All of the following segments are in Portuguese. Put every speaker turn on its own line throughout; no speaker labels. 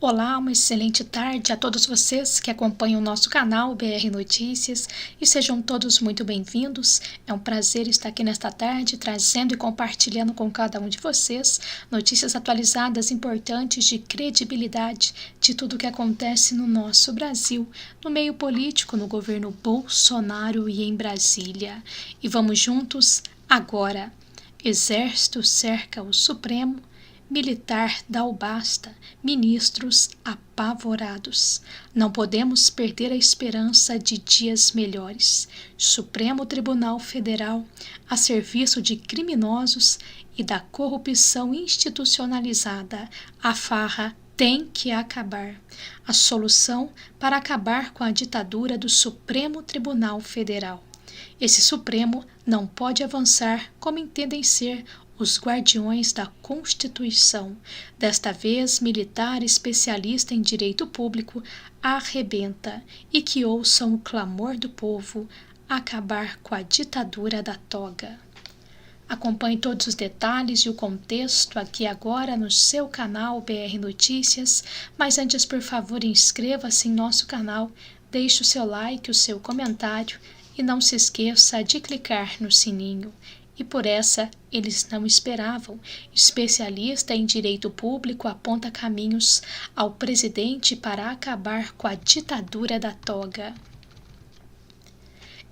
Olá, uma excelente tarde a todos vocês que acompanham o nosso canal BR Notícias e sejam todos muito bem-vindos. É um prazer estar aqui nesta tarde trazendo e compartilhando com cada um de vocês notícias atualizadas, importantes, de credibilidade de tudo o que acontece no nosso Brasil, no meio político, no governo Bolsonaro e em Brasília. E vamos juntos agora. Exército cerca o Supremo. Militar dá o basta, ministros apavorados. Não podemos perder a esperança de dias melhores. Supremo Tribunal Federal, a serviço de criminosos e da corrupção institucionalizada, a farra tem que acabar. A solução para acabar com a ditadura do Supremo Tribunal Federal. Esse Supremo não pode avançar como entendem ser os guardiões da Constituição, desta vez militar especialista em direito público, arrebenta e que ouçam o clamor do povo, acabar com a ditadura da toga. Acompanhe todos os detalhes e o contexto aqui agora no seu canal BR Notícias, mas antes, por favor, inscreva-se em nosso canal, deixe o seu like, o seu comentário e não se esqueça de clicar no sininho. E por essa eles não esperavam. Especialista em direito público aponta caminhos ao presidente para acabar com a ditadura da toga.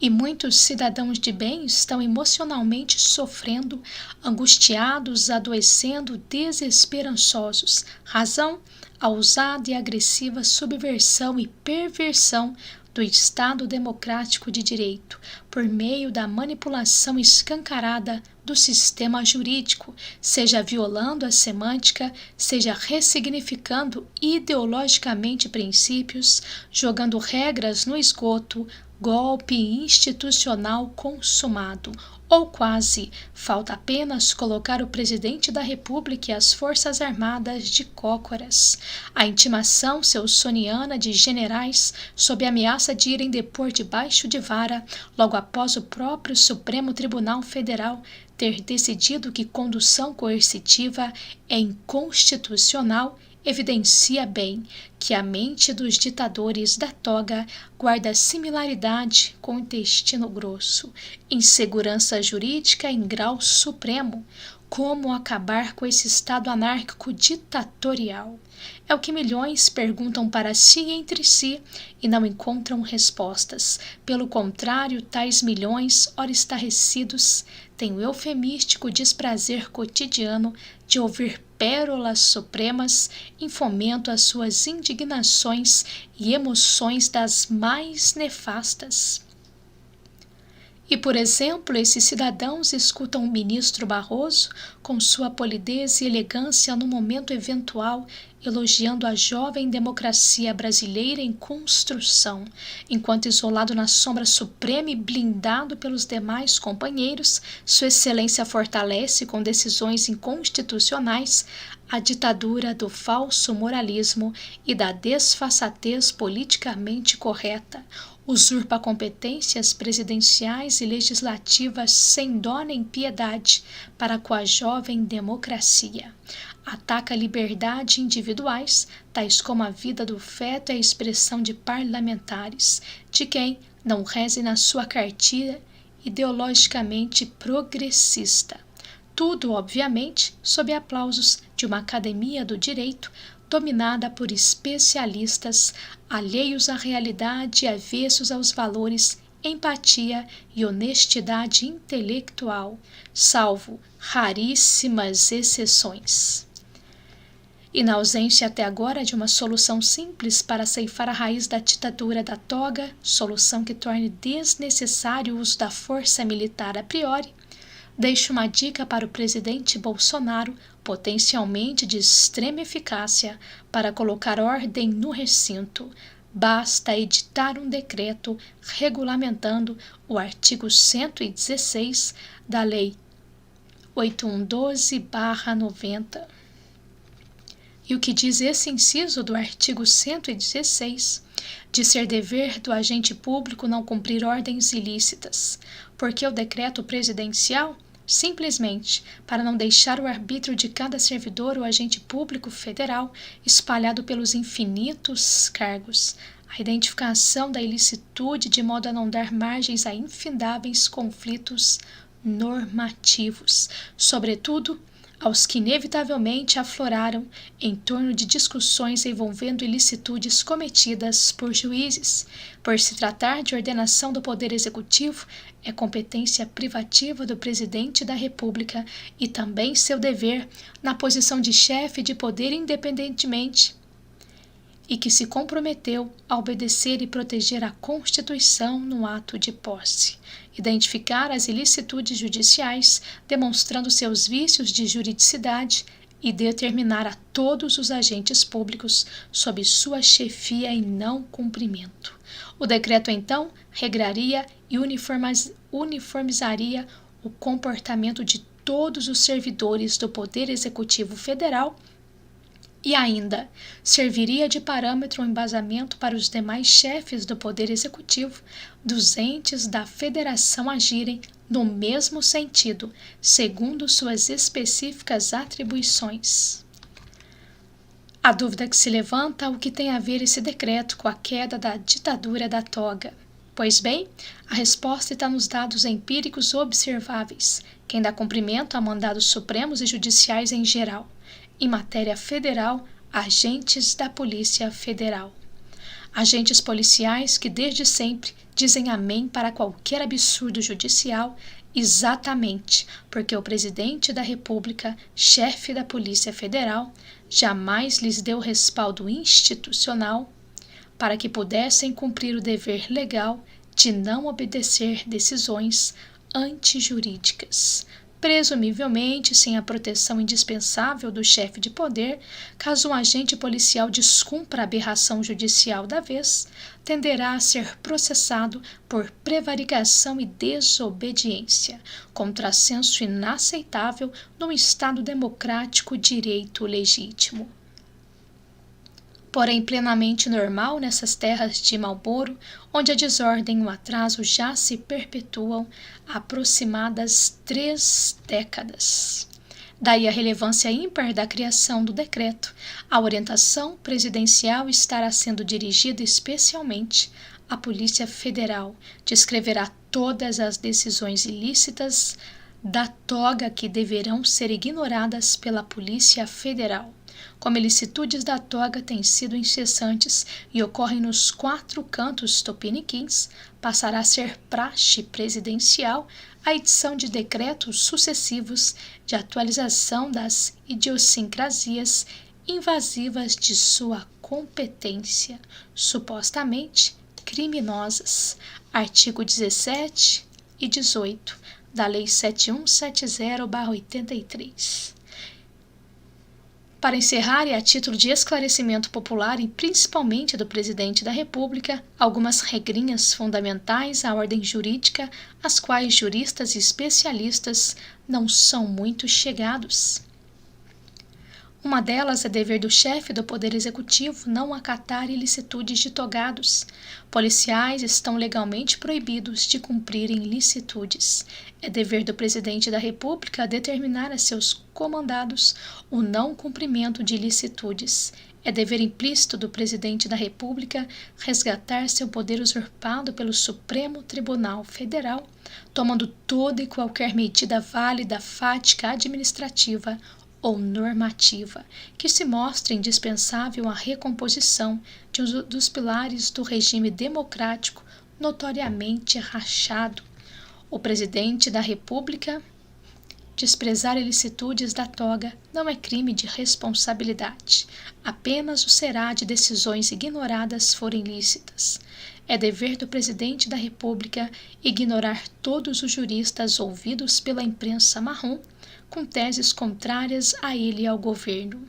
E muitos cidadãos de bem estão emocionalmente sofrendo, angustiados, adoecendo, desesperançosos. Razão? A ousada e agressiva subversão e perversão do Estado Democrático de Direito, por meio da manipulação escancarada do sistema jurídico, seja violando a semântica, seja ressignificando ideologicamente princípios, jogando regras no esgoto, golpe institucional consumado, ou quase. Falta apenas colocar o presidente da República e as Forças Armadas de cócoras. A intimação soniana de generais sob ameaça de irem depor debaixo de vara, logo após o próprio Supremo Tribunal Federal ter decidido que condução coercitiva é inconstitucional, evidencia bem que a mente dos ditadores da toga guarda similaridade com o intestino grosso, insegurança jurídica em grau supremo. Como acabar com esse estado anárquico ditatorial? É o que milhões perguntam para si e entre si e não encontram respostas. Pelo contrário, tais milhões, ora estarrecidos, têm o eufemístico desprazer cotidiano de ouvir pérolas supremas em fomento às suas indignações e emoções das mais nefastas. E, por exemplo, esses cidadãos escutam o ministro Barroso, com sua polidez e elegância no momento eventual, elogiando a jovem democracia brasileira em construção, enquanto isolado na sombra suprema e blindado pelos demais companheiros, Sua Excelência fortalece com decisões inconstitucionais a ditadura do falso moralismo e da desfaçatez politicamente correta, usurpa competências presidenciais e legislativas sem dó nem piedade para com a jovem democracia. Ataca liberdades individuais, tais como a vida do feto e a expressão de parlamentares, de quem não reze na sua cartilha ideologicamente progressista. Tudo, obviamente, sob aplausos de uma academia do direito dominada por especialistas alheios à realidade e avessos aos valores, empatia e honestidade intelectual, salvo raríssimas exceções. E na ausência até agora de uma solução simples para ceifar a raiz da ditadura da toga, solução que torne desnecessário o uso da força militar a priori, deixo uma dica para o presidente Bolsonaro, potencialmente de extrema eficácia, para colocar ordem no recinto. Basta editar um decreto regulamentando o artigo 116 da Lei 8112/90. E o que diz esse inciso do artigo 116? De ser dever do agente público não cumprir ordens ilícitas, porque o decreto presidencial simplesmente para não deixar o arbítrio de cada servidor ou agente público federal espalhado pelos infinitos cargos, a identificação da ilicitude de modo a não dar margens a infindáveis conflitos normativos, sobretudo aos que inevitavelmente afloraram em torno de discussões envolvendo ilicitudes cometidas por juízes. Por se tratar de ordenação do Poder Executivo, é competência privativa do Presidente da República e também seu dever, na posição de chefe de poder independentemente, e que se comprometeu a obedecer e proteger a Constituição no ato de posse, identificar as ilicitudes judiciais, demonstrando seus vícios de juridicidade e determinar a todos os agentes públicos sob sua chefia em não cumprimento. O decreto, então, regraria e uniformizaria o comportamento de todos os servidores do Poder Executivo Federal e ainda serviria de parâmetro ou embasamento para os demais chefes do Poder Executivo dos entes da Federação agirem no mesmo sentido, segundo suas específicas atribuições. A dúvida que se levanta é o que tem a ver esse decreto com a queda da ditadura da toga. Pois bem, a resposta está nos dados empíricos observáveis. Quem dá cumprimento a mandados supremos e judiciais em geral. Em matéria federal, agentes da Polícia Federal. Agentes policiais que desde sempre dizem amém para qualquer absurdo judicial, exatamente porque o Presidente da República, chefe da Polícia Federal, jamais lhes deu respaldo institucional para que pudessem cumprir o dever legal de não obedecer decisões antijurídicas, presumivelmente sem a proteção indispensável do chefe de poder. Caso um agente policial descumpra a aberração judicial da vez, tenderá a ser processado por prevaricação e desobediência, contrassenso inaceitável num Estado democrático direito legítimo. Porém plenamente normal nessas terras de Marlboro, onde a desordem e o atraso já se perpetuam há aproximadas 3 décadas. Daí a relevância ímpar da criação do decreto. A orientação presidencial estará sendo dirigida especialmente à Polícia Federal, descreverá todas as decisões ilícitas da toga que deverão ser ignoradas pela Polícia Federal. Como ilicitudes da toga têm sido incessantes e ocorrem nos 4 cantos tupiniquins, passará a ser praxe presidencial a edição de decretos sucessivos de atualização das idiosincrasias invasivas de sua competência, supostamente criminosas. Artigo 17 e 18 da Lei 7170/83. Para encerrar, e a título de esclarecimento popular e principalmente do Presidente da República, algumas regrinhas fundamentais à ordem jurídica, às quais juristas e especialistas não são muito chegados. Uma delas é dever do chefe do Poder Executivo não acatar ilicitudes de togados. Policiais estão legalmente proibidos de cumprirem ilicitudes. É dever do Presidente da República determinar a seus comandados o não cumprimento de ilicitudes. É dever implícito do Presidente da República resgatar seu poder usurpado pelo Supremo Tribunal Federal, tomando toda e qualquer medida válida, fática, administrativa ou normativa, que se mostre indispensável à recomposição de um dos pilares do regime democrático notoriamente rachado. O Presidente da República desprezar ilicitudes da toga não é crime de responsabilidade, apenas o será de decisões ignoradas forem lícitas. É dever do Presidente da República ignorar todos os juristas ouvidos pela imprensa marrom com teses contrárias a ele e ao governo.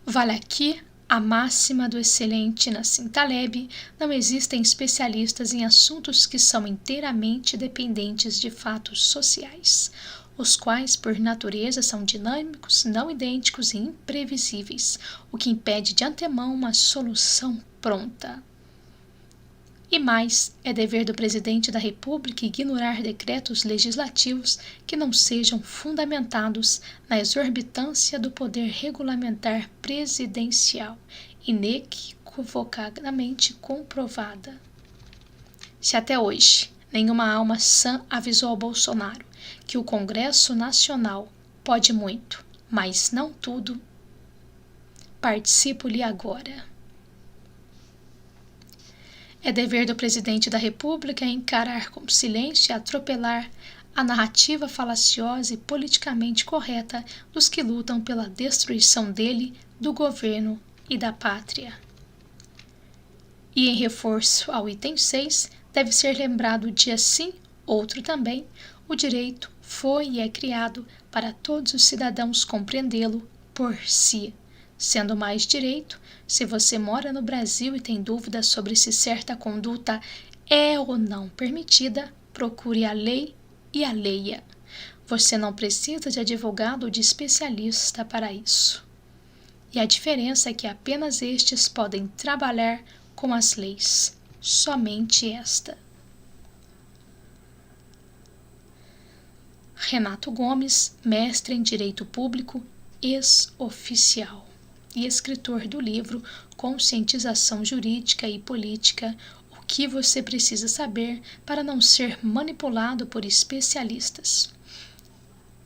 Vale aqui a máxima do excelente Nassim Taleb: não existem especialistas em assuntos que são inteiramente dependentes de fatos sociais, os quais, por natureza, são dinâmicos, não idênticos e imprevisíveis, o que impede de antemão uma solução pronta. E mais, é dever do Presidente da República ignorar decretos legislativos que não sejam fundamentados na exorbitância do poder regulamentar presidencial, inequivocadamente comprovada. Se até hoje nenhuma alma sã avisou ao Bolsonaro que o Congresso Nacional pode muito, mas não tudo, participo-lhe agora. É dever do Presidente da República encarar com silêncio e atropelar a narrativa falaciosa e politicamente correta dos que lutam pela destruição dele, do governo e da pátria. E em reforço ao item 6, deve ser lembrado dia sim, outro também, o direito foi e é criado para todos os cidadãos compreendê-lo por si. Sendo mais direito, se você mora no Brasil e tem dúvidas sobre se certa conduta é ou não permitida, procure a lei e a leia. Você não precisa de advogado ou de especialista para isso. E a diferença é que apenas estes podem trabalhar com as leis. Somente esta. Renato Gomes, mestre em Direito Público, ex-oficial e escritor do livro Conscientização Jurídica e Política, o que você precisa saber para não ser manipulado por especialistas.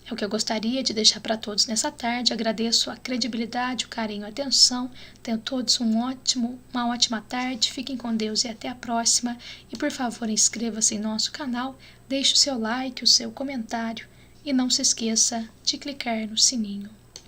É o que eu gostaria de deixar para todos nessa tarde. Agradeço a credibilidade, o carinho, a atenção. Tenham todos uma ótima tarde. Fiquem com Deus e até a próxima. E por favor, inscreva-se em nosso canal, deixe o seu like, o seu comentário e não se esqueça de clicar no sininho.